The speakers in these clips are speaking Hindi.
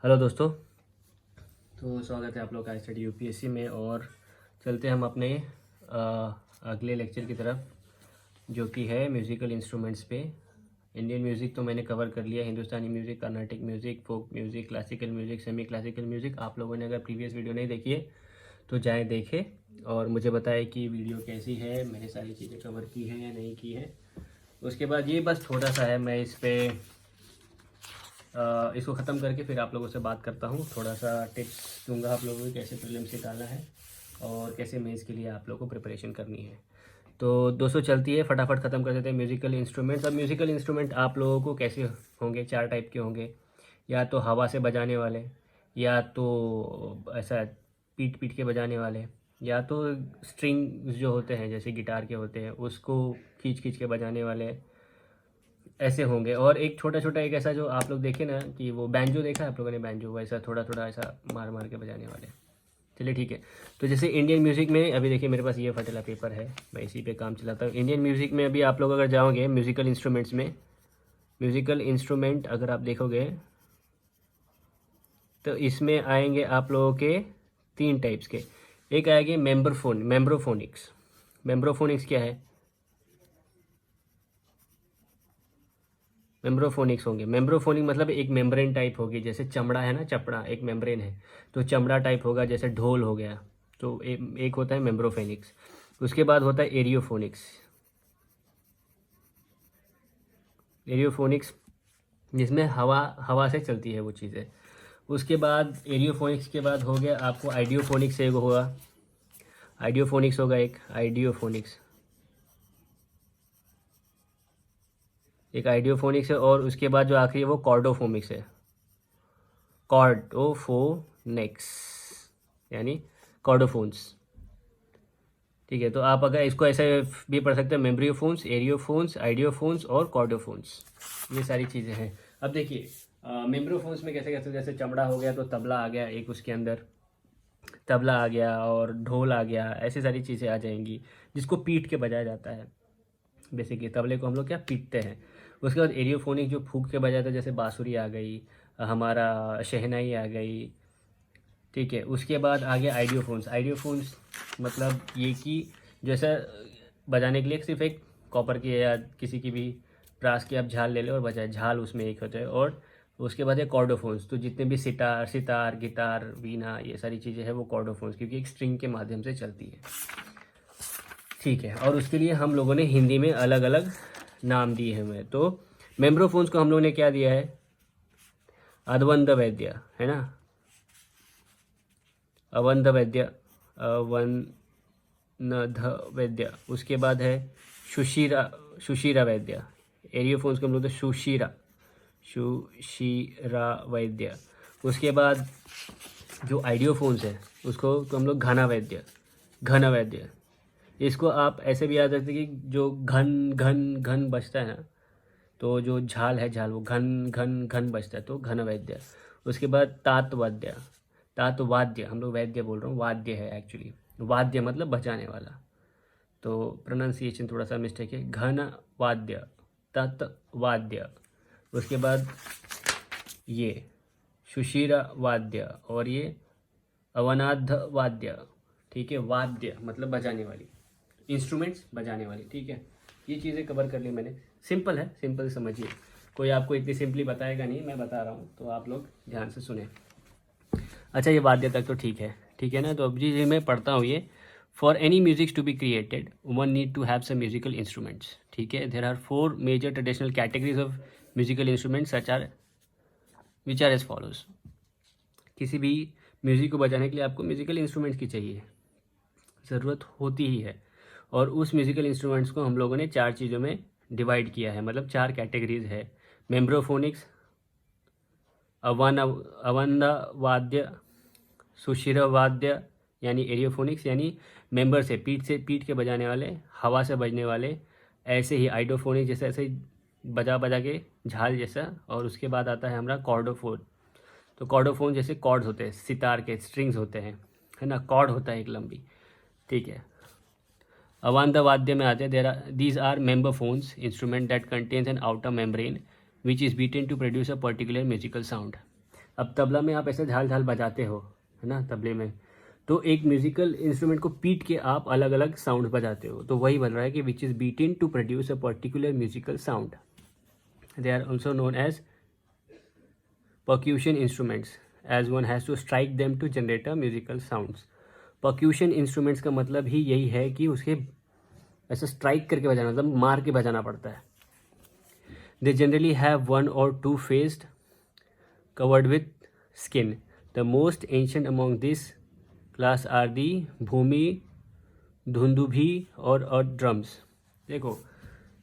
हेलो दोस्तों। तो स्वागत है आप लोग का स्टडी यूपीएससी में। और चलते हैं हम अपने अगले लेक्चर की तरफ, जो कि है म्यूज़िकल इंस्ट्रूमेंट्स पे। इंडियन म्यूज़िक तो मैंने कवर कर लिया, Hindustani music, Carnatic music, folk music, classical music, semi classical music. आप लोगों ने अगर प्रीवियस वीडियो नहीं देखी है तो जाएँ देखें और मुझे बताएं कि वीडियो कैसी है, मैंने सारी चीज़ें कवर की हैं या नहीं की है। उसके बाद ये बस थोड़ा सा है, मैं इस पर इसको ख़त्म करके फिर आप लोगों से बात करता हूँ। थोड़ा सा टिप्स दूंगा आप लोगों को कैसे प्रीलिम्स निकालना है और कैसे मेंस के लिए आप लोगों को प्रिपरेशन करनी है। तो दोस्तों चलती है, फटाफट ख़त्म कर देते हैं म्यूज़िकल इंस्ट्रूमेंट्स। अब म्यूज़िकल इंस्ट्रूमेंट आप लोगों को कैसे होंगे, 4 टाइप के होंगे। या तो हवा से बजाने वाले, या तो ऐसा पीट पीट के बजाने वाले, या तो स्ट्रिंग जो होते हैं जैसे गिटार के होते हैं उसको खींच खींच के बजाने वाले, ऐसे होंगे। और एक छोटा छोटा एक ऐसा जो आप लोग देखे ना कि वो बैंजो देखा है आप लोगों ने, बैंजो वैसा थोड़ा थोड़ा ऐसा मार मार के बजाने वाले। चलिए ठीक है। तो जैसे इंडियन म्यूज़िक में अभी देखिए मेरे पास ये फटेला पेपर है, मैं इसी पे काम चलाता हूँ। इंडियन म्यूज़िक में अभी आप लोग अगर जाओगे म्यूज़िकल इंस्ट्रूमेंट्स में, म्यूज़िकल इंस्ट्रूमेंट अगर आप देखोगे तो इसमें आएंगे आप लोगों के 3 टाइप्स के। एक आएंगे मेम्ब्रोफोनिक्स। मेम्ब्रोफोनिक्स क्या है? मेम्ब्रोफोनिक्स होंगे। मेम्ब्रोफोनिक मतलब एक मेम्ब्रेन टाइप होगी, जैसे चमड़ा है ना, चपड़ा एक मेम्ब्रेन है, तो चमड़ा टाइप होगा, जैसे ढोल हो गया। तो एक होता है मेम्ब्रोफोनिक्स। उसके बाद होता है एरियोफोनिक्स। एरियोफोनिक्स जिसमें हवा हवा से चलती है वो चीज़ें। उसके बाद एरियोफोनिक्स के बाद हो गया आपको आइडियोफोनिक्स, एक होगा आइडियोफोनिक्स, होगा एक आइडियोफोनिक्स, एक आइडियोफोनिक्स है। और उसके बाद जो आखिरी है वो कॉर्डोफोनिक्स है। कॉर्डोफोनिक्स यानी कॉर्डोफोन्स। ठीक है, तो आप अगर इसको ऐसे भी पढ़ सकते हैं, मेम्ब्रियोफोन्स, एरियोफोन्स, आइडियोफोन्स और कॉर्डोफोन्स, ये सारी चीज़ें हैं। अब देखिए मेम्ब्रियोफोन्स में कैसे कैसे, जैसे चमड़ा हो गया तो तबला आ गया एक, उसके अंदर तबला आ गया और ढोल आ गया, ऐसी सारी चीज़ें आ जाएंगी जिसको पीट के बजाया जाता है। बेसिकली तबले को हम लोग क्या पीटते हैं। उसके बाद एरियोफोनिक जो फूंक के बजाता है, जैसे बांसुरी आ गई, हमारा शहनाई आ गई। ठीक है, उसके बाद आ गया आइडियोफोन्स। आइडियोफोन्स मतलब ये कि जैसा बजाने के लिए सिर्फ एक कॉपर की या किसी की भी ब्रास की आप झाल ले लो और बजाए, झाल उसमें एक होता है। और उसके बाद है कॉर्डोफोन्स, तो जितने भी सितार गिटार वीणा ये सारी चीज़ें हैं वो कॉर्डोफोन्स, क्योंकि एक स्ट्रिंग के माध्यम से चलती है। ठीक है, और उसके लिए हम लोगों ने हिंदी में अलग अलग नाम दिए हैं। तो मेम्ब्रोफोन्स को हम लोगों ने क्या दिया है? अद्वंद वैद्य, है ना, अवंध वैद्य, अवनध वैद्य। उसके बाद है सुशीरा, सुशीरा वैद्य। एरियोफोन्स को हम लोग तो सुशीरा वैद्य। उसके बाद जो आइडियोफोन्स है उसको तो हम लोग घना वैद्य, घन वैद्य। इसको आप ऐसे भी याद रखते हैं कि जो घन घन घन बजता है ना, तो जो झाल है, झाल वो घन घन घन बजता है, तो घन वैद्य। उसके बाद तातवाद्य, तातवाद्य, हम लोग वैद्य बोल रहे हूँ, वाद्य है एक्चुअली, वाद्य मतलब बजाने वाला, तो प्रोनाउंसिएशन थोड़ा सा मिस्टेक है। घन वाद्य, तत्वाद्य। उसके बाद ये सुशीरा वाद्य और ये अवनाध वाद्य। ठीक है, वाद्य मतलब बजाने वाली, इंस्ट्रूमेंट्स बजाने वाली। ठीक है, ये चीज़ें कवर कर ली मैंने। सिंपल है, सिंपल समझिए, कोई आपको इतनी सिंपली बताएगा नहीं, मैं बता रहा हूँ, तो आप लोग ध्यान से सुने। अच्छा, ये वाद्य तक तो ठीक है ना। तो अब जी मैं पढ़ता हूँ ये। For any music to be created one need to have some musical instruments. ठीक है, there are 4 major traditional categories of musical instruments such are which are as follows. किसी भी म्यूज़िक को बजाने के लिए आपको म्यूज़िकल इंस्ट्रूमेंट्स की चाहिए, ज़रूरत होती ही है। और उस म्यूज़िकल इंस्ट्रूमेंट्स को हम लोगों ने 4 चीज़ों में डिवाइड किया है, मतलब 4 कैटेगरीज है। मेम्ब्रोफोनिक्स, अवंदा वाद्य, सुशिर वाद्य यानी एरियोफोनिक्स यानी मेंबर से पीठ के बजाने वाले, हवा से बजने वाले। ऐसे ही आइडोफोनिक जैसे ऐसे ही बजा बजा के झाल जैसा। और उसके बाद आता है हमारा कॉर्डोफोन। तो कॉर्डोफोन जैसे कॉर्ड्स होते हैं, सितार के स्ट्रिंग्स होते हैं, है ना, कॉर्ड होता है एक लंबी। ठीक है, अवांत वाद्य में आते हैं, these are membranophones, instrument that contains an outer membrane which is beaten to produce a particular musical sound. अब तबला में आप ऐसे झाल झाल बजाते हो, है ना, तबले में, तो एक म्यूजिकल इंस्ट्रूमेंट को पीट के आप अलग अलग साउंड बजाते हो, तो वही बन रहा है कि which is beaten to produce a particular musical sound. They are also known as percussion instruments as one has to strike them to generate a musical sounds। percussion instruments का मतलब ही यही है कि उसके ऐसे स्ट्राइक करके बजाना, मतलब मार के बजाना पड़ता है। They generally have one or two faced covered with skin। the most ancient among this class are the भूमि, धुंदुभी और ड्रम्स। देखो,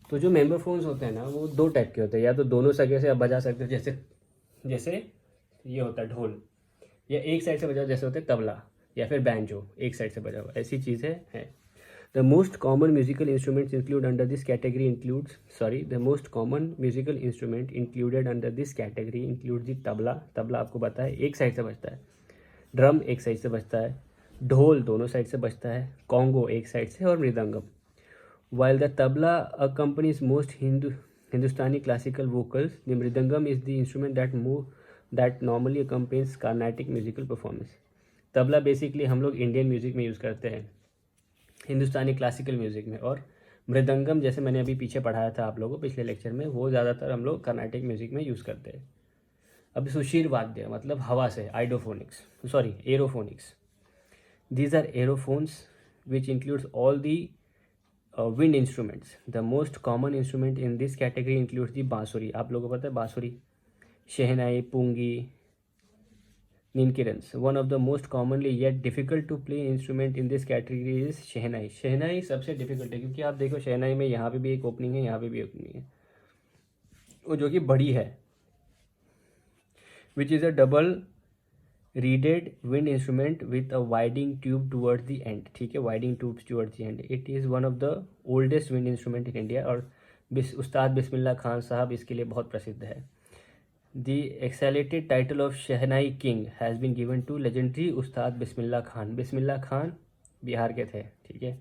तो जो मेम्बरफोन्स होते हैं ना, वो दो टाइप के होते हैं, या तो दोनों सगे से आप बजा सकते हो, जैसे जैसे ये होता है ढोल, या एक साइड से बजाओ जैसे होता है तबला, या फिर बैंजो एक साइड से बजाओ, ऐसी चीज़ है। The most common musical instruments include under this category includes the most common musical instrument included under this category include दी तबला, तबला आपको पता है एक साइड से बजता है, ड्रम एक साइड से बजता है, ढोल दोनों साइड से बजता है, कॉन्गो एक साइड से, और mridangam. While the tabla accompanies most Hindustani classical vocals, the mridangam is the instrument that normally accompanies Carnatic musical performance। Tabla basically हम लोग इंडियन म्यूज़िक में यूज़ करते हैं, हिंदुस्तानी क्लासिकल म्यूज़िक में, और मृदंगम जैसे मैंने अभी पीछे पढ़ाया था आप लोगों को पिछले लेक्चर में, वो ज़्यादातर हम लोग कर्नाटिक म्यूज़िक में यूज़ करते हैं। अब सुशीर वाद्य मतलब हवा से, एरोफोनिक्स। These are aerophones which includes all the wind instruments। the most common instrument in this category includes the बांसुरी, आप लोगों को पता है बांसुरी, शहनाई, पुंगी, निनकिरन्स। one of the most commonly yet difficult to play instrument in this category is शहनाई। शहनाई सबसे डिफिकल्ट है, क्योंकि आप देखो शहनाई में यहाँ पे भी एक ओपनिंग है, यहाँ पे भी ओपनिंग है, वो जो कि बड़ी है, which is a double reeded wind instrument with a widening tube towards the end। ठीक है, widening tubes towards the end। it is one of the oldest wind instrument in India, और उस्ताद बिस्मिल्लाह खान साहब इसके लिए बहुत प्रसिद्ध है। the exalted title of shehnai king has been given to legendary उस्ताद बिस्मिल्लाह खान। बिस्मिल्लाह खान बिहार के थे, ठीक है,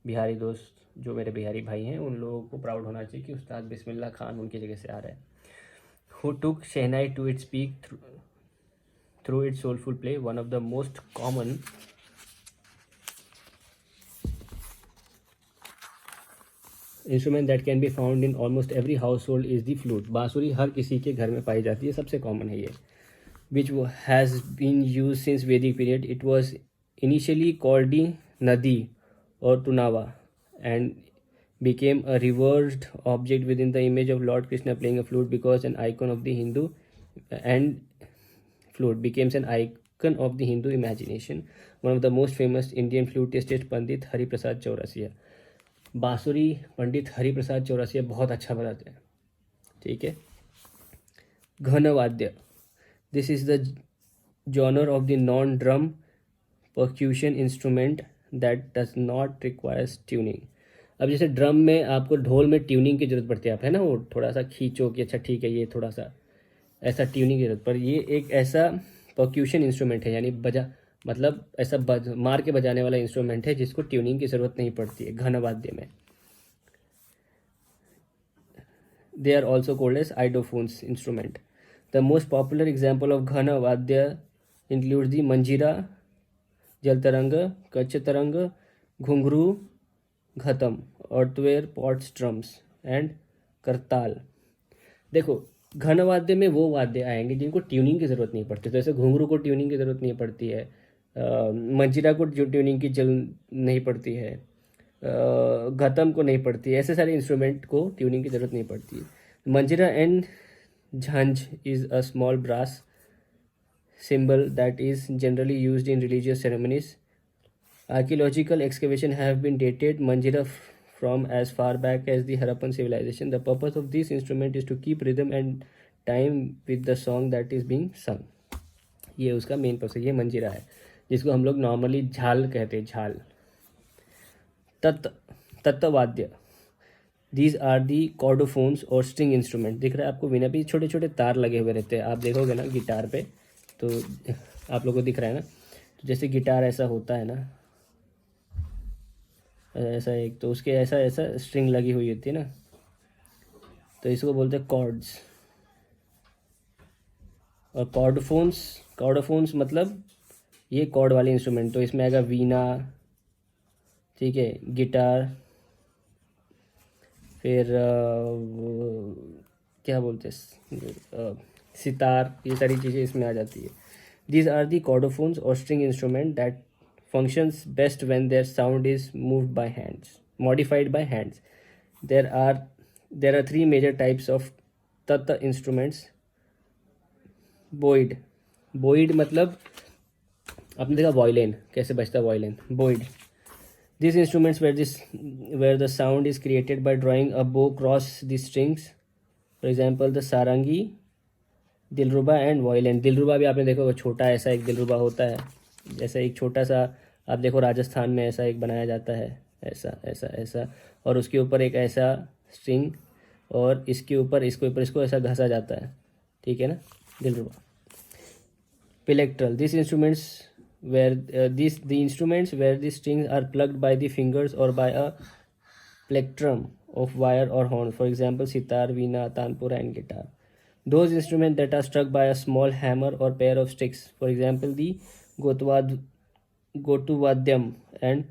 बिहारी दोस्त जो मेरे बिहारी भाई हैं उन लोगों को प्राउड होना चाहिए कि उस्ताद बिस्मिल्लाह खान उनकी जगह से आ रहे हैं। who took shehnai to its peak through its soulful play। one of the most common instrument that can be found in almost every household is the flute। बांसुरी हर किसी के घर में पाई जाती है, सबसे कॉमन है ये, which has been used since Vedic period। it was initially called the nadi or tunava and became a revered object within the image of Lord Krishna playing a flute because an icon of the Hindu and flute becomes an icon of the Hindu imagination। one of the most famous Indian flutists is Pandit Hariprasad Chaurasia. बांसुरी पंडित हरिप्रसाद चौरसिया बहुत अच्छा बजाते हैं, ठीक है। घन वाद्य, this is the genre of the non drum percussion instrument that does not requires tuning. अब जैसे ड्रम में आपको ढोल में ट्यूनिंग की जरूरत पड़ती है, आप है ना, वो थोड़ा सा खींचो कि अच्छा ठीक है ये थोड़ा सा ऐसा ट्यूनिंग की जरूरत, पर ये एक ऐसा पर्क्यूशन इंस्ट्रूमेंट है, यानी बजा मतलब ऐसा मार के बजाने वाला इंस्ट्रूमेंट है जिसको ट्यूनिंग की ज़रूरत नहीं पड़ती है घन वाद्य में। They are also called as idiophones instrument. The most popular example of ghan vadya include दी मंजीरा, जल तरंग, कच्छ तरंग, घुंघरू, घतम, अर्थवेयर, पॉट्स, ड्रम्स एंड करताल। देखो घन वाद्य में वो वाद्य आएंगे जिनको ट्यूनिंग की ज़रूरत नहीं पड़ती, तो जैसे घुंघरू को ट्यूनिंग की ज़रूरत नहीं पड़ती है, मंजीरा को जो ट्यूनिंग की नहीं पड़ती है, घतम को नहीं पड़ती है, ऐसे सारे इंस्ट्रूमेंट को ट्यूनिंग की ज़रूरत नहीं पड़ती है। Manjira and jhanjh is a small brass symbol that is generally used in religious ceremonies। Archaeological excavation have been dated manjira from as far back as the Harappan civilization। The purpose of this instrument is to keep rhythm and time with the song that is being sung। ये उसका मेन पर्पस है, ये मंजीरा है जिसको हम लोग नॉर्मली झाल कहते हैं, झाल। तत्वाद्य, दीज आर दी कॉर्डोफोन्स और स्ट्रिंग इंस्ट्रूमेंट। दिख रहा है आपको वीणा पे छोटे छोटे तार लगे हुए रहते हैं, आप देखोगे ना गिटार पे तो आप लोगों को दिख रहा है ना, तो जैसे गिटार ऐसा होता है ना, ऐसा एक तो उसके ऐसा ऐसा स्ट्रिंग लगी हुई होती है ना, तो इसको बोलते हैं कॉर्ड्स। और कॉर्डोफोन्स मतलब ये कॉर्ड वाले इंस्ट्रूमेंट, तो इसमें आएगा वीणा, ठीक है, गिटार, फिर क्या बोलते हैं, सितार, ये सारी चीज़ें इसमें आ जाती है. दीज आर दी कॉर्डोफोन्स और string instrument that functions best when their sound is modified by hands. There are three major types of tata instruments. Boyd मतलब आपने देखा वायलिन कैसे बजता है, violin, void. These instruments where the sound is created by drawing a bow across the strings. For example, the sarangi, dilruba and violin. दिलरुबा भी आपने देखा होगा, छोटा ऐसा एक दिलरुबा होता है, जैसा एक छोटा सा, आप देखो राजस्थान में ऐसा एक बनाया जाता है, ऐसा ऐसा ऐसा, और उसके ऊपर एक ऐसा स्ट्रिंग, और इसके ऊपर इसको ऐसा घसा जाता है, ठीक है ना, दिलरुबा. Plectral. These instruments the instruments where the strings are plucked by the fingers or by a plectrum of wire or horn. For example, sitar, veena, tanpura, and guitar. Those instruments that are struck by a small hammer or pair of sticks. For example, the gottuvadyam and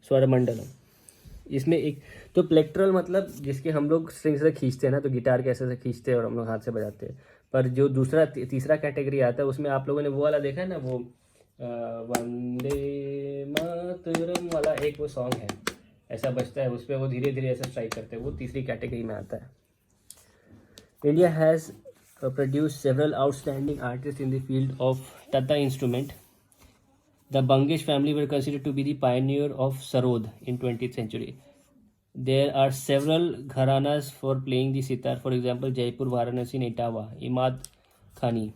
swaramandalam. इसमें एक तो प्लेक्ट्रल मतलब जिसके हम लोग स्ट्रिंग से खींचते हैं ना, तो गिटार के ऐसे खींचते हैं और हम लोग हाथ से बजाते हैं. पर जो दूसरा तीसरा कैटेगरी आता है उसमें आप लोगों ने वो वाला देखा है ना, वो वंदे मातरम वाला एक वो सॉन्ग है, ऐसा बजता है, उस पर वो धीरे धीरे ऐसा स्ट्राइक करते हैं, वो तीसरी कैटेगरी में आता है. India has produced several outstanding artists in the field of tata instrument. The Bangesh family were considered to be the pioneer of sarod in 20th century. There are several gharanas for playing the sitar. For example, Jaipur, Varanasi, Etawah, Imad Khani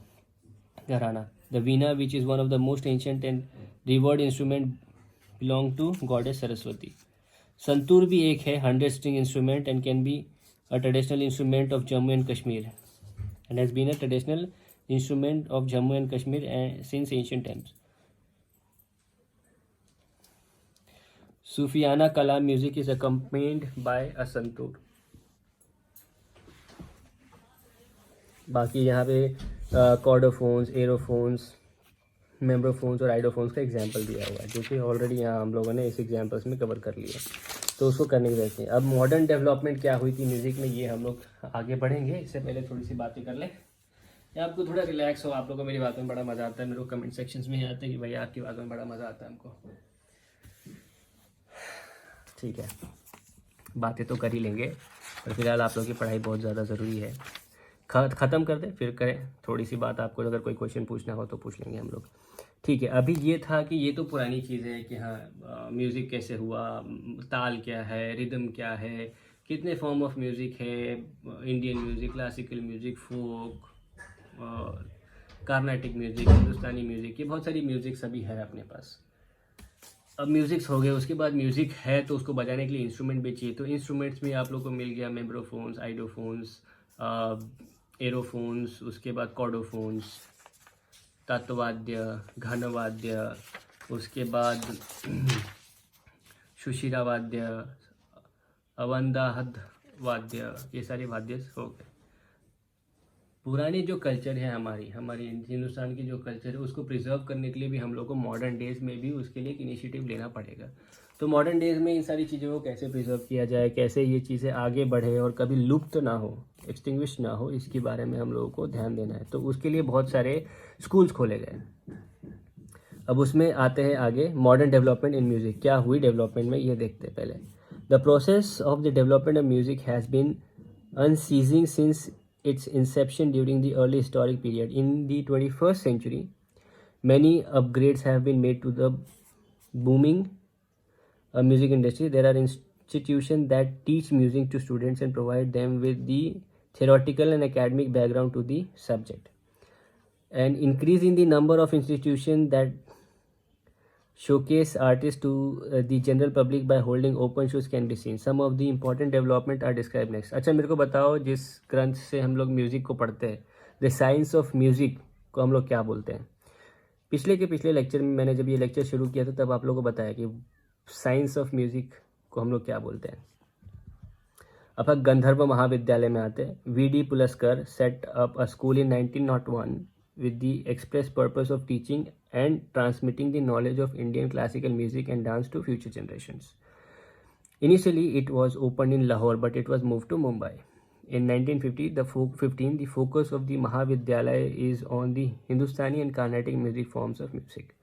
gharana. The veena, which is one of the most ancient and revered instrument, belong to goddess Saraswati. Santur भी एक है 100 string instrument and can be a traditional instrument of Jammu and Kashmir, and has been a traditional instrument of Jammu and Kashmir since ancient times. Sufiana Kalam music is accompanied by a santur. बाकी यहाँ पे कॉर्डोफोन्स, एरोफोन्स, मेम्ब्रोफोन्स और आइडोफोन्स का एग्जाम्पल दिया हुआ है, जो कि ऑलरेडी यहाँ हम लोगों ने इस एग्जाम्पल्स में कवर कर लिया, तो उसको करने की जरूरत नहीं. अब मॉडर्न डेवलपमेंट क्या हुई थी म्यूज़िक में, ये हम लोग आगे बढ़ेंगे. इससे पहले थोड़ी सी बातें कर लें, या आपको थोड़ा रिलैक्स हो. आप लोगों को मेरी बातों में बड़ा मज़ा आता है, मेरे को कमेंट सेक्शंस में आते हैं कि भैया आपकी बातों में बड़ा मज़ा आता है हमको. ठीक है, बातें तो कर ही लेंगे, पर फिलहाल आप लोगों की पढ़ाई बहुत ज़्यादा ज़रूरी है. ख़त्म कर दें फिर करें थोड़ी सी बात. आपको अगर कोई क्वेश्चन पूछना हो तो पूछ लेंगे हम लोग. ठीक है, अभी ये था कि ये तो पुरानी चीज़ें हैं कि हाँ म्यूज़िक कैसे हुआ, ताल क्या है, रिदम क्या है, कितने फॉर्म ऑफ म्यूज़िक है, इंडियन म्यूज़िक, क्लासिकल म्यूज़िक, फोक, कार्नाटिक म्यूज़िक, हिंदुस्तानी म्यूज़िक, ये बहुत सारी म्यूज़िक सभी है अपने पास. अब म्यूज़िक्स हो गए, उसके बाद म्यूज़िक है तो उसको बजाने के लिए इंस्ट्रूमेंट भी चाहिए. तो इंस्ट्रूमेंट्स में आप लोग को मिल गया मेम्ब्रोफोन्स, आइडोफोन्स, एरोफोन्स, उसके बाद कॉर्डोफोन्स, तत्वाद्य, घनवाद्य, उसके बाद सुशिरा वाद्य, अवंदाहद वाद्य, ये सारे वाद्य हो गए. पुरानी जो कल्चर है हमारी हिंदुस्तान की जो कल्चर है उसको प्रिजर्व करने के लिए भी हम लोग को मॉडर्न डेज़ में भी उसके लिए एक इनिशिएटिव लेना पड़ेगा. तो मॉडर्न डेज़ में इन सारी चीज़ों को कैसे प्रिजर्व किया जाए, कैसे ये चीज़ें आगे बढ़े और कभी लुप्त ना हो, एक्सटिंग्विश ना हो, इसके बारे में हम लोगों को ध्यान देना है. तो उसके लिए बहुत सारे स्कूल्स खोले गए. अब उसमें आते हैं आगे मॉडर्न डेवलपमेंट इन म्यूज़िक. क्या हुई डेवलपमेंट में ये देखते हैं पहले. The process of the development of music has been unceasing since its inception during the early historic period. In the 21st century, many upgrades have been made to the booming music industry. There are institutions that teach music to students and provide them with the theoretical and academic background to the subject. An increase in the number of institutions that showcase artists to the general public by holding open shows can be seen. Some of the important development are described next. अच्छा मेरे को बताओ, जिस ग्रंथ से हम लोग म्यूज़िक को पढ़ते हैं, द साइंस ऑफ म्यूज़िक को हम लोग क्या बोलते हैं. पिछले लेक्चर में मैंने जब ये लेक्चर शुरू किया था तब आप लोगों को बताया कि साइंस ऑफ म्यूज़िक को हम लोग क्या बोलते हैं. अब गंधर्व महाविद्यालय में आते हैं. V D Paluskar set up a school in 1901 with the express purpose of teaching and transmitting the knowledge of Indian classical music and dance to future generations. Initially, it was opened in Lahore, but it was moved to Mumbai. In 1950, the focus of the Mahavidyalaya is on the Hindustani and Carnatic music forms of music.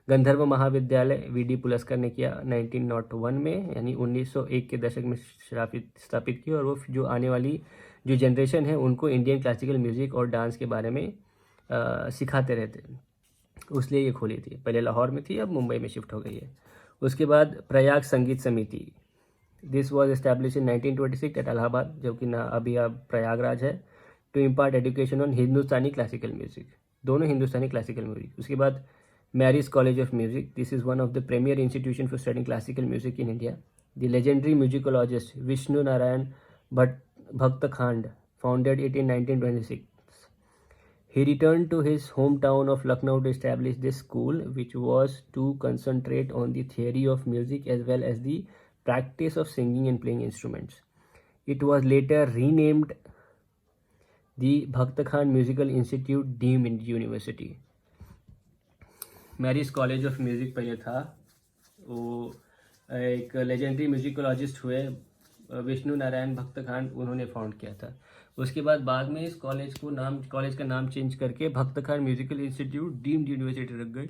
गंधर्व महाविद्यालय वीडी पुलस्कर ने किया 1901 में, यानी 1901 के दशक में स्थापित किया, और वो जो आने वाली जो जनरेशन है उनको इंडियन क्लासिकल म्यूज़िक और डांस के बारे में सिखाते रहते हैं, उसलिए ये खोली थी। पहले लाहौर में थी, अब मुंबई में शिफ्ट हो गई है। उसके बाद Prayag Sangeet Samiti, this was establish in 1926 at Allahabad, जो कि ना अभी अब प्रयागराज है, to impart education on Hindustani classical music, दोनों हिंदुस्तानी क्लासिकल म्यूज़िक। उसके बाद Mary's College of Music, this is one of the premier institutions for studying classical music in India. The legendary musicologist Vishnu Narayan Bhaktkhand founded it in 1926. He returned to his hometown of Lucknow to establish this school, which was to concentrate on the theory of music as well as the practice of singing and playing instruments. It was later renamed the Bhaktkhand Musical Institute, deemed university. Marris college of music पहले था, वो एक लेजेंडरी म्यूजिकोलॉजिस्ट हुए विष्णु नारायण भक्तखांड, उन्होंने फाउंड किया था। उसके बाद में इस कॉलेज का नाम चेंज करके भक्तखांड म्यूजिकल इंस्टीट्यूट डीम्ड यूनिवर्सिटी रख गए,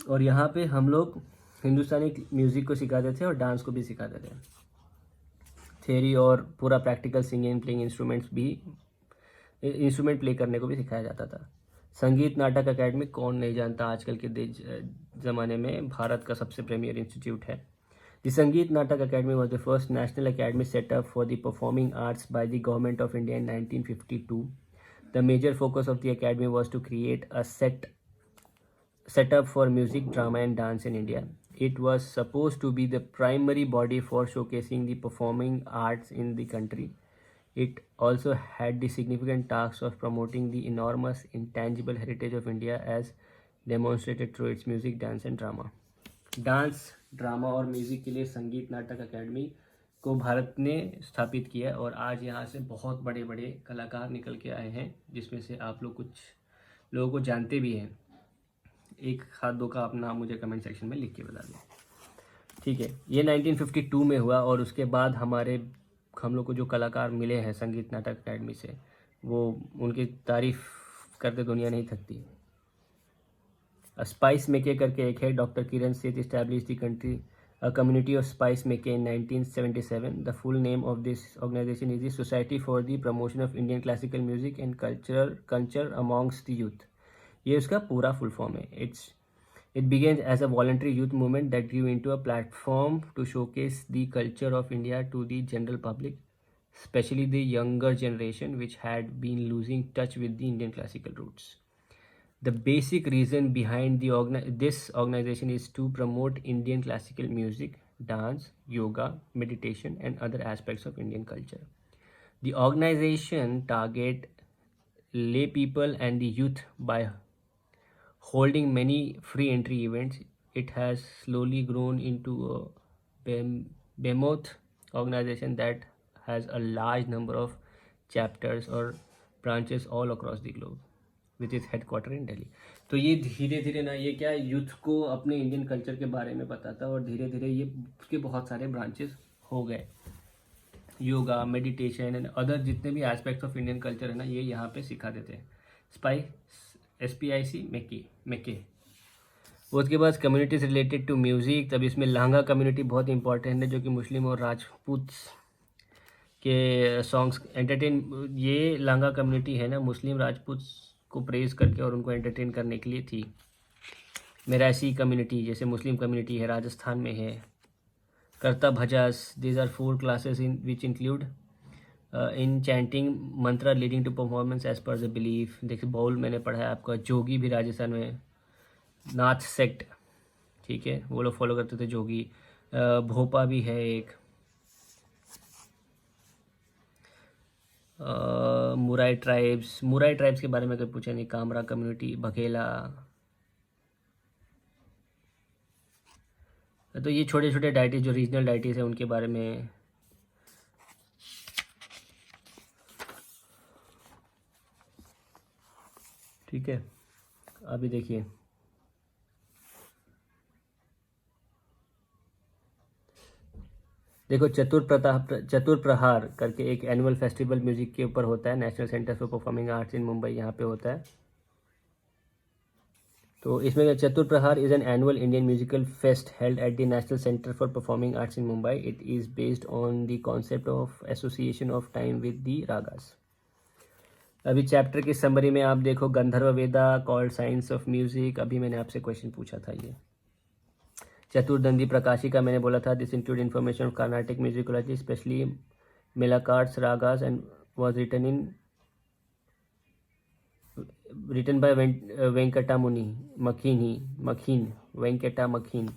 और यहाँ पे हम लोग हिंदुस्तानी म्यूज़िक को सिखाते थे और डांस को भी सिखाते थे, थ्योरी और पूरा practical singing playing instrument play करने को भी सिखाया जाता था। संगीत नाटक अकेडमी, कौन नहीं जानता, आजकल के ज़माने में भारत का सबसे प्रीमियर इंस्टीट्यूट है। The Sangeet Natak academy was the first national academy setup for the performing arts by the government of India in 1952. The major focus of the academy was to create a setup for music, drama and dance in India. It was supposed to be the primary body for showcasing the performing arts in the country. It also had the significant task of promoting the enormous intangible heritage of India as demonstrated through its music, dance and drama. Dance, drama और म्यूज़िक के लिए संगीत नाटक अकेडमी को भारत ने स्थापित किया, और आज यहाँ से बहुत बड़े बड़े कलाकार निकल के आए हैं, जिसमें से आप लोग कुछ लोगों को जानते भी हैं। एक हाथ दो का आप नाम मुझे कमेंट सेक्शन में लिख के बता दें, ठीक है। ये 1952 में हुआ, और उसके बाद हम लोग को जो कलाकार मिले हैं संगीत नाटक अकेडमी से, वो उनकी तारीफ़ करते दुनिया नहीं थकती। स्पाइस मेके करके एक है, doctor Kiran Seth establish the country community of SPIC MACAY in 1977. The full name of this organization is the society for the promotion of Indian classical music and culture amongst the youth. ये उसका पूरा फुल फॉर्म है। It began as a voluntary youth movement that grew into a platform to showcase the culture of India to the general public, especially the younger generation, which had been losing touch with the Indian classical roots. The basic reason behind this organization is to promote Indian classical music, dance, yoga, meditation, and other aspects of Indian culture. The organization target lay people and the youth by holding many free entry events. It has slowly grown into a behemoth organization that has a large number of chapters or branches all across the globe, with its headquarter in Delhi. तो ये धीरे धीरे ना, ये क्या यूथ को अपने इंडियन कल्चर के बारे में बताता है, और धीरे धीरे ये उसके बहुत सारे ब्रांचेस हो गए। योगा, मेडिटेशन एंड अदर जितने भी एस्पेक्ट्स ऑफ इंडियन कल्चर है ना, ये यहाँ पे सिखा देते हैं। SPIC मेके। उसके बाद कम्युनिटीज रिलेटेड टू म्यूज़िक, तब इसमें लांगा कम्युनिटी बहुत इंपॉर्टेंट है, जो कि मुस्लिम और राजपूत के सॉन्ग्स एंटरटेन, ये लांगा कम्युनिटी है ना, मुस्लिम राजपूत को प्रेज करके और उनको एंटरटेन करने के लिए थी। मेरासी कम्युनिटी, जैसे मुस्लिम कम्युनिटी है, राजस्थान में है। करता भजास, these are 4 classes in which include in chanting mantra leading to performance as per the belief. देखिए बाउल मैंने पढ़ा है आपका। जोगी भी राजस्थान में, नाथ सेक्ट, ठीक है, वो लोग फॉलो करते थे जोगी। भोपा भी है एक। मुराई ट्राइब्स के बारे में अगर पूछा नहीं, कामरा कम्युनिटी, बघेला। तो ये छोटे छोटे डाइटीज जो रीजनल डाइटीज है उनके बारे में। ठीक है, अभी देखिए देखो, चतुर प्रहार करके एक एनुअल फेस्टिवल म्यूजिक के ऊपर होता है, national centre for performing arts इन मुंबई, यहाँ पे होता है। तो इसमें चतुर प्रहार is an annual Indian musical fest held at the national centre for performing arts in Mumbai. It is based on the concept of association of time with the ragas. अभी चैप्टर की समरी में आप देखो, गंधर्व वेदा कॉल्ड साइंस ऑफ म्यूजिक, अभी मैंने आपसे क्वेश्चन पूछा था ये। चतुर्दंडी प्रकाशिका मैंने बोला था, this include information of Carnatic musicology specially melakartas ragas and was written by Venkatamuni Makhin Venkata Makhin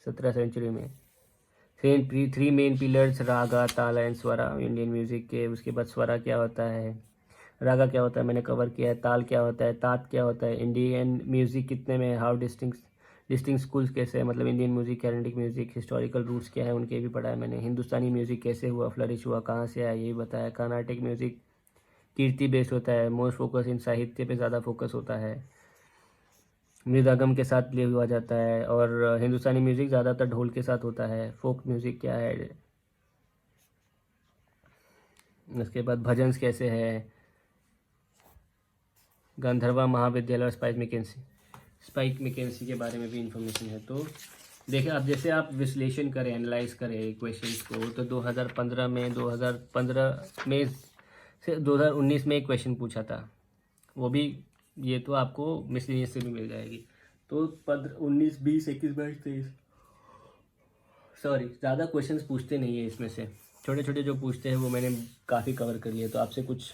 17th century में। Three main pillars, raga, tala and Swara Indian music के। उसके बाद स्वरा क्या होता है, रागा क्या होता है मैंने कवर किया है, ताल क्या होता है, तात क्या होता है, इंडियन म्यूजिक कितने में, हाउ डिस्टिंक्ट स्कूल्स कैसे है, मतलब Indian music, Carnatic music, historical roots क्या है उनके भी पढ़ा है मैंने। हिंदुस्तानी म्यूजिक कैसे हुआ, फ्लरिश हुआ, कहाँ से आया, ये भी बताया। कर्नाटिक म्यूजिक कीर्ति बेस्ड होता है, मोस्ट फोकस इन साहित्य पे ज़्यादा फोकस होता है, मृदंगम के साथ प्ले हुआ जाता है। और हिंदुस्तानी म्यूजिक ज़्यादातर ढोल के साथ होता है। फोक म्यूजिक क्या है, उसके बाद भजन्स कैसे है, गंधर्वा महाविद्यालय और स्पाइक मैकेंसी के बारे में भी इंफॉर्मेशन है। तो देखिए, आप जैसे आप विश्लेषण करें, एनालाइज करें क्वेश्चंस को, तो 2015 में से 2019 में एक क्वेश्चन पूछा था, वो भी ये तो आपको मिसलेनियस से भी मिल जाएगी। तो 19, 20, 21, 22, 23, सॉरी, ज़्यादा क्वेश्चंस पूछते नहीं है इसमें से, छोटे छोटे जो पूछते हैं वो मैंने काफ़ी कवर कर लिए, तो आपसे कुछ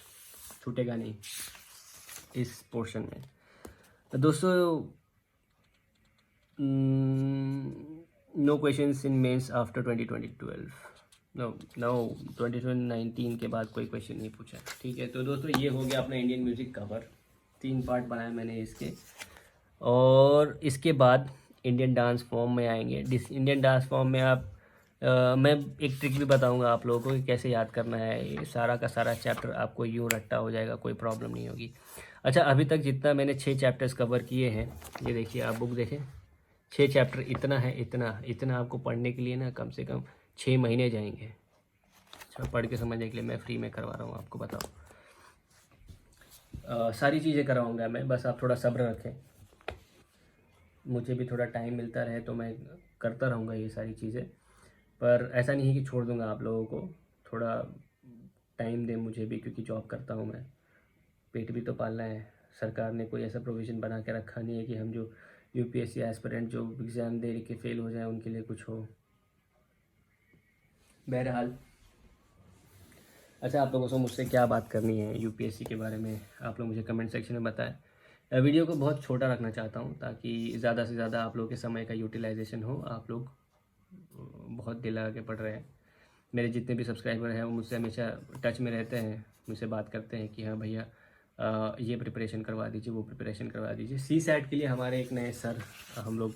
छूटेगा नहीं इस पोर्शन में। तो दोस्तों, no questions in mains after 2012, no 2019 के बाद कोई क्वेश्चन नहीं पूछा। ठीक है, तो दोस्तों ये हो गया अपना इंडियन म्यूज़िक कवर, 3 पार्ट बनाए मैंने इसके। और इसके बाद इंडियन डांस फॉर्म में आएंगे। इंडियन डांस फॉर्म में मैं एक ट्रिक भी बताऊंगा आप लोगों को कि कैसे याद करना है। ये सारा का सारा चैप्टर आपको यूँ रट्टा हो जाएगा, कोई प्रॉब्लम नहीं होगी। अच्छा, अभी तक जितना मैंने 6 चैप्टर्स कवर किए हैं, ये देखिए, आप बुक देखें, 6 चैप्टर इतना है, इतना आपको पढ़ने के लिए ना कम से कम 6 महीने जाएंगे। अच्छा, पढ़ के समझने के लिए मैं फ्री में करवा रहा हूँ आपको, बताओ। सारी चीज़ें करवाऊँगा मैं, बस आप थोड़ा सब्र रखें, मुझे भी थोड़ा टाइम मिलता रहे तो मैं करता रहूँगा ये सारी चीज़ें। पर ऐसा नहीं है कि छोड़ दूँगा आप लोगों को, थोड़ा टाइम दें मुझे भी, क्योंकि जॉब करता हूँ मैं, पेट भी तो पालना है। सरकार ने कोई ऐसा प्रोविज़न बना के रखा नहीं है कि हम जो यूपीएससी एस्पिरेंट जो एग्ज़ाम दे के फेल हो जाए उनके लिए कुछ हो। बहरहाल, अच्छा, आप लोगों से मुझसे क्या बात करनी है यूपीएससी के बारे में, आप लोग मुझे कमेंट सेक्शन में बताएं। वीडियो को बहुत छोटा रखना चाहता हूं ताकि ज़्यादा से ज़्यादा आप लोगों के समय का यूटिलाइजेशन हो। आप लोग बहुत दिल लगा के पढ़ रहे हैं, मेरे जितने भी सब्सक्राइबर हैं वो मुझसे हमेशा टच में रहते हैं, मुझसे बात करते हैं कि हाँ भैया ये प्रिपरेशन करवा दीजिए, वो प्रिपरेशन करवा दीजिए। सी सैट के लिए हमारे एक नए सर हम लोग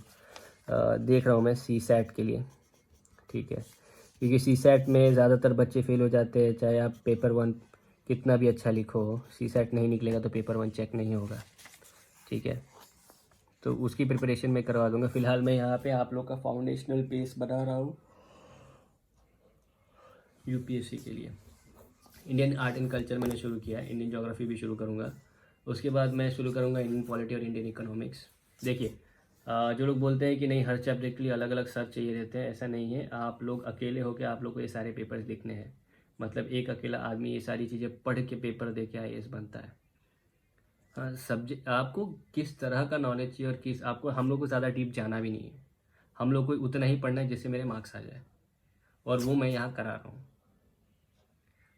देख रहा हूँ मैं, सी सैट के लिए, ठीक है, क्योंकि सी सैट में ज़्यादातर बच्चे फेल हो जाते हैं, चाहे आप पेपर 1 कितना भी अच्छा लिखो, सी सैट नहीं निकलेगा तो पेपर 1 चेक नहीं होगा। ठीक है, तो उसकी प्रिपरेशन मैं करवा दूंगा। फ़िलहाल मैं यहाँ पे आप लोग का फाउंडेशनल बेस बना रहा हूँ यूपीएससी के लिए। इंडियन आर्ट एंड कल्चर मैंने शुरू किया है, इंडियन ज्योग्राफी भी शुरू करूँगा, उसके बाद मैं शुरू करूँगा इंडियन पॉलिटी और इंडियन इकोनॉमिक्स। देखिए, जो लोग बोलते हैं कि नहीं हर सब्जेक्ट के लिए अलग अलग सर चाहिए रहते हैं, ऐसा नहीं है। आप लोग अकेले होकर आप लोग को ये सारे पेपर्स लिखने हैं, मतलब एक अकेला आदमी ये सारी चीज़ें पढ़ के पेपर दे के IAS बनता है। हाँ, सब्जेक्ट आपको किस तरह का नॉलेज चाहिए और किस आपको, हम लोग को ज़्यादा डीप जाना भी नहीं है, हम लोग को उतना ही पढ़ना है जिससे मेरे मार्क्स आ जाए, और वो मैं यहाँ करा रहा हूँ।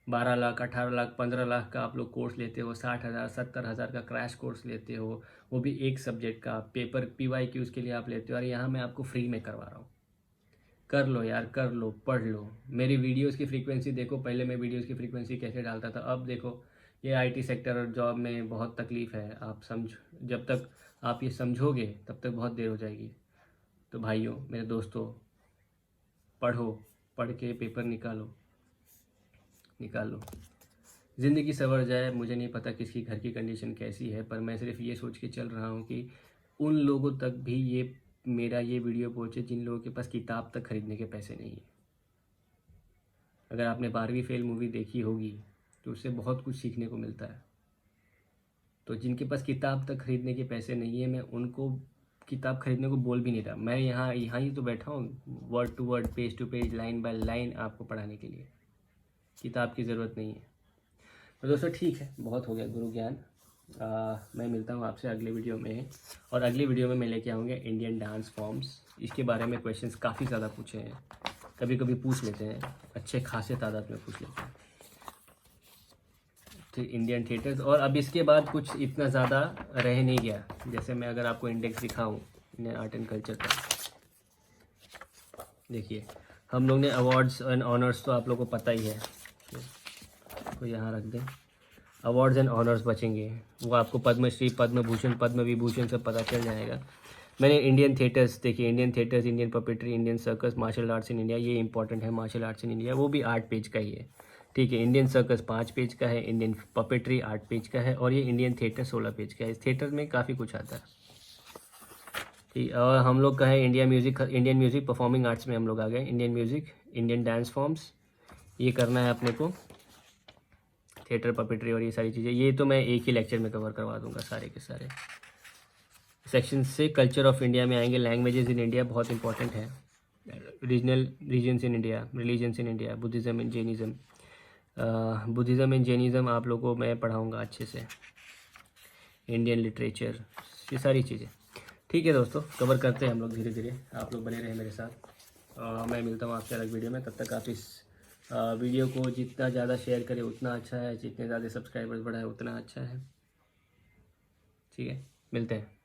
12 लाख, 18 लाख, 15 लाख का आप लोग कोर्स लेते हो, 60,000, 70,000 का क्रैश कोर्स लेते हो, वो भी एक सब्जेक्ट का। पेपर PYQ के लिए आप लेते हो, और यहाँ मैं आपको फ्री में करवा रहा हूँ। कर लो यार, कर लो, पढ़ लो। मेरी वीडियोस की फ्रीक्वेंसी देखो, पहले मैं वीडियोस की फ्रीक्वेंसी कैसे डालता था, अब देखो ये IT सेक्टर और जॉब में बहुत तकलीफ़ है। आप जब तक आप ये समझोगे तब तक बहुत देर हो जाएगी। तो भाइयों, मेरे दोस्तों, पढ़ो, पढ़ के पेपर निकालो। ज़िंदगी संवर जाए, मुझे नहीं पता किसकी घर की कंडीशन कैसी है, पर मैं सिर्फ ये सोच के चल रहा हूँ कि उन लोगों तक भी मेरा ये वीडियो पहुँचे जिन लोगों के पास किताब तक खरीदने के पैसे नहीं है। अगर आपने 12वीं फेल मूवी देखी होगी तो उससे बहुत कुछ सीखने को मिलता है। तो जिनके पास किताब तक खरीदने के पैसे नहीं है, मैं उनको किताब खरीदने को बोल भी नहीं रहा। मैं यहाँ यहाँ ही तो बैठा हूँ word to word, page to page, line by line आपको पढ़ाने के लिए। किताब की ज़रूरत नहीं है। तो दोस्तों ठीक है, बहुत हो गया गुरु ज्ञान। मैं मिलता हूँ आपसे अगले वीडियो में, और अगले वीडियो में मैं लेके आऊँगा इंडियन डांस फॉर्म्स। इसके बारे में क्वेश्चंस काफ़ी ज़्यादा पूछे हैं, कभी कभी पूछ लेते हैं, अच्छे खासे तादाद में पूछ लेते हैं। तो इंडियन थिएटर्स, और अब इसके बाद कुछ इतना ज़्यादा रह नहीं गया। जैसे मैं अगर आपको इंडेक्स दिखाऊँ इंडियन आर्ट एंड कल्चर का, देखिए हम लोग ने अवार्ड्स एंड ऑनर्स तो आप लोगों को पता ही है, तो यहाँ रख दें। अवार्ड्स एंड ऑनर्स बचेंगे, वो आपको पद्मश्री, पद्म भूषण, पद्म विभूषण सब पता चल जाएगा। मैंने इंडियन थिएटर्स देखिए, Indian theatres, Indian puppetry, Indian circus, martial arts in India, ये इंपॉर्टेंट है। मार्शल आर्ट्स इन इंडिया वो भी 8 पेज का ही है, ठीक है। इंडियन सर्कस 5 पेज का है, इंडियन पपेट्री 8 पेज का है, और ये इंडियन थिएटर 16 पेज का है। इस थिएटर में काफ़ी कुछ आता है, ठीक। और हम लोग का है इंडियन म्यूज़िक परफॉर्मिंग आर्ट्स में हम लोग आ गए। Indian music, Indian dance forms, ये करना है अपने को, थिएटर, पपेट्री और ये सारी चीज़ें। ये तो मैं एक ही लेक्चर में कवर करवा दूंगा सारे के सारे। सेक्शन से कल्चर ऑफ इंडिया में आएंगे। लैंग्वेजेस इन इंडिया बहुत इंपॉर्टेंट है। Reasons in India, religions in India, Buddhism and Jainism. Buddhism and Jainism आप लोगों को मैं पढ़ाऊँगा अच्छे से। इंडियन लिटरेचर, ये सारी चीज़ें, ठीक है दोस्तों, कवर करते हैं हम लोग धीरे धीरे। आप लोग बने रहें मेरे साथ। मैं मिलता हूँ आपसे अलग वीडियो में। तब तक आप इस वीडियो को जितना ज़्यादा शेयर करें उतना अच्छा है, जितने ज़्यादा सब्सक्राइबर्स बढ़ाए उतना अच्छा है, ठीक है। मिलते हैं।